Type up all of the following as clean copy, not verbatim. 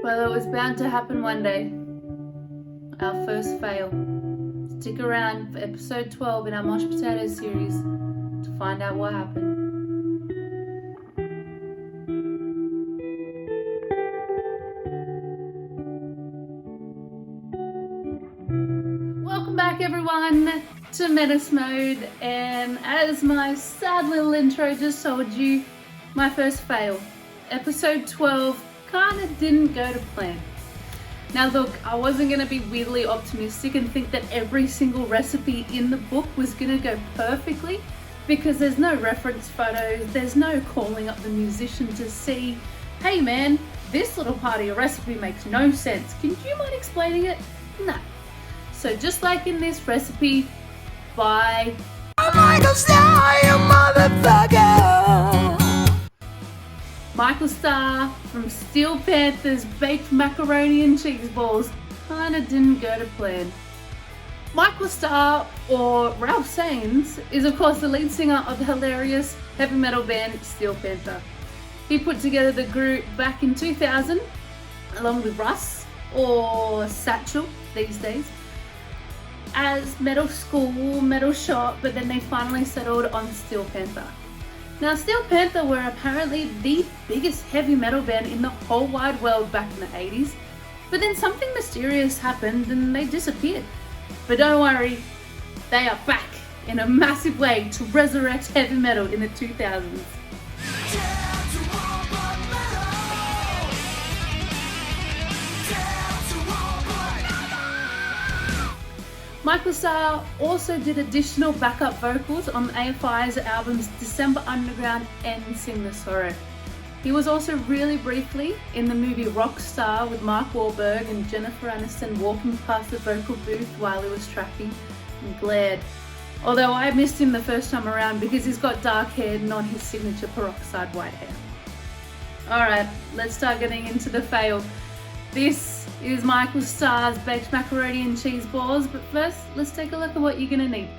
Well, it was bound to happen one day. Our first fail. Stick around for episode 12 in our Mosh Potatoes series to find out what happened. Welcome back everyone to Menace Mode, and as my sad little intro just told you, my first fail. Episode 12 kinda didn't go to plan. Now look, I wasn't gonna be weirdly optimistic and think that every single recipe in the book was gonna go perfectly, because there's no reference photos, there's no calling up the musician to see, hey man, this little part of your recipe makes no sense. Can you mind explaining it? No. So just like in this recipe by Michael Starr, you motherfucker! Michael Starr from Steel Panther's baked macaroni and cheese balls kinda didn't go to plan. Michael Starr, or Ralph Saenz, is of course the lead singer of the hilarious heavy metal band Steel Panther. He put together the group back in 2000 along with Russ, or Satchel these days, as Metal School, Metal Shop, but then they finally settled on Steel Panther. Now, Steel Panther were apparently the biggest heavy metal band in the whole wide world back in the 80s, but then something mysterious happened and they disappeared. But don't worry, they are back in a massive way to resurrect heavy metal in the 2000s. Michael Starr also did additional backup vocals on AFI's albums December Underground and Sing the Sorrow. He was also really briefly in the movie Rockstar with Mark Wahlberg and Jennifer Aniston walking past the vocal booth while he was tracking and glared. Although I missed him the first time around because he's got dark hair, not his signature peroxide white hair. Alright, let's start getting into the fail. This is Michael Starr's baked macaroni and cheese balls, but first, let's take a look at what you're gonna need.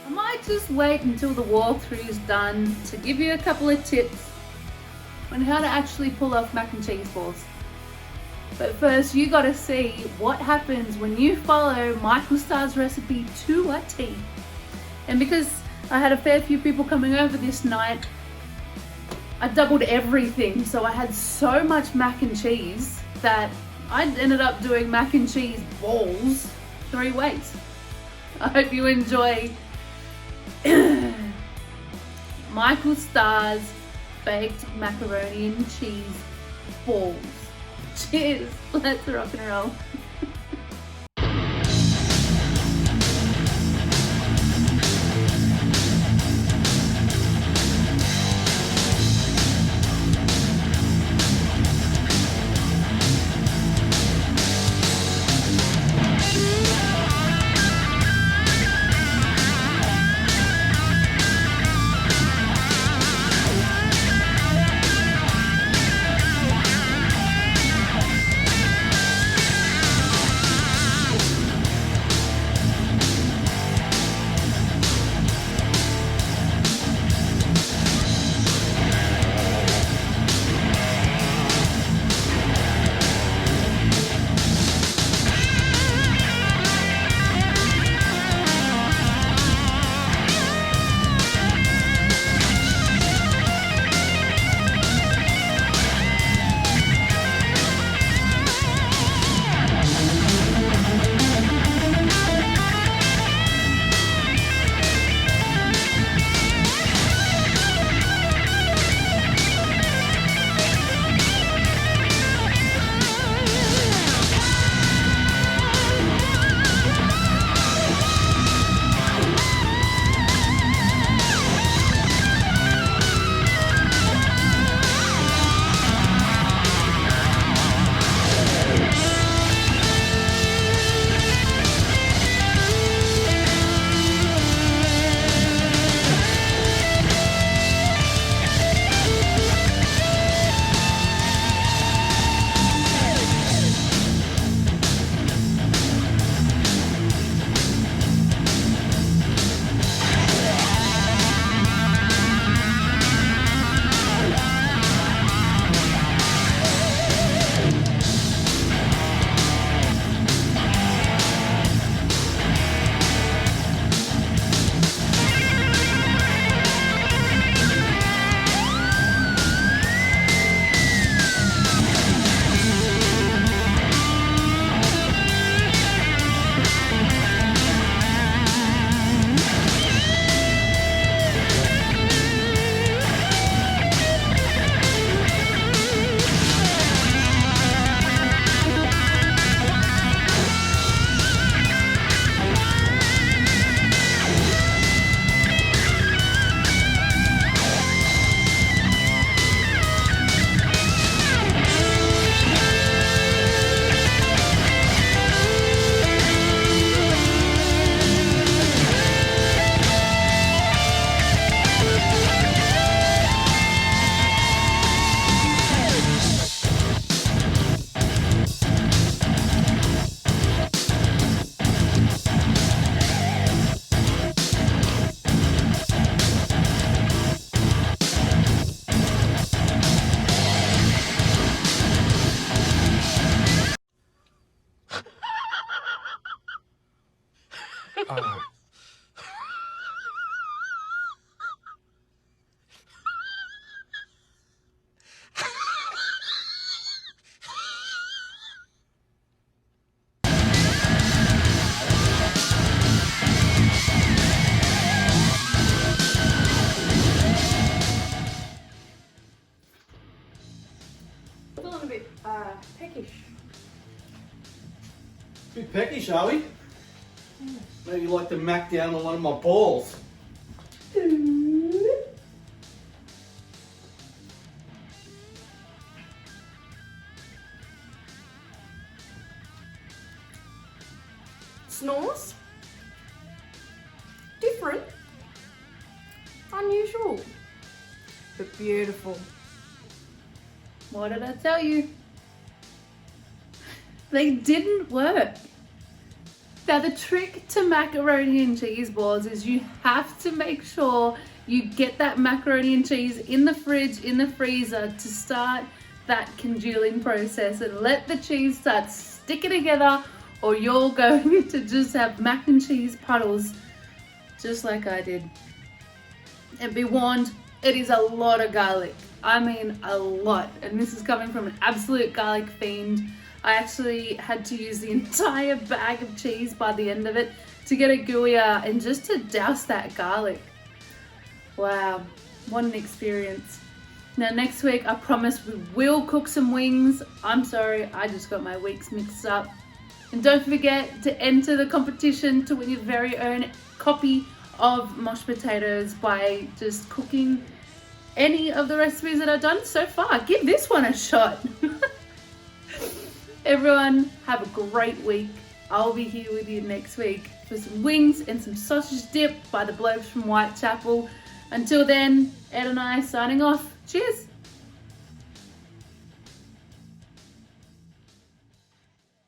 I might just wait until the walkthrough is done to give you a couple of tips on how to actually pull off mac and cheese balls. But first, you gotta see what happens when you follow Michael Starr's recipe to a T. And because I had a fair few people coming over this night, I doubled everything. So I had so much mac and cheese that I ended up doing mac and cheese balls 3 ways. I hope you enjoy Michael Starr's baked macaroni and cheese balls. Cheers, let's rock and roll. Feeling a bit peckish. Bit peckish, are we? Maybe you like to mac down on one of my balls. Snores? Different. Unusual. But beautiful. What did I tell you? They didn't work. Now the trick to macaroni and cheese balls is you have to make sure you get that macaroni and cheese in the fridge, in the freezer to start that congealing process and let the cheese start sticking together, or you're going to just have mac and cheese puddles just like I did. And be warned, it is a lot of garlic. I mean a lot. And this is coming from an absolute garlic fiend. I actually had to use the entire bag of cheese by the end of it to get it gooier and just to douse that garlic. Wow, what an experience. Now next week, I promise we will cook some wings. I'm sorry, I just got my weeks mixed up. And don't forget to enter the competition to win your very own copy of Mosh Potatoes by just cooking any of the recipes that I've done so far. Give this one a shot. Everyone, have a great week. I'll be here with you next week for some wings and some sausage dip by the blokes from Whitechapel. Until then, Ed and I signing off. Cheers.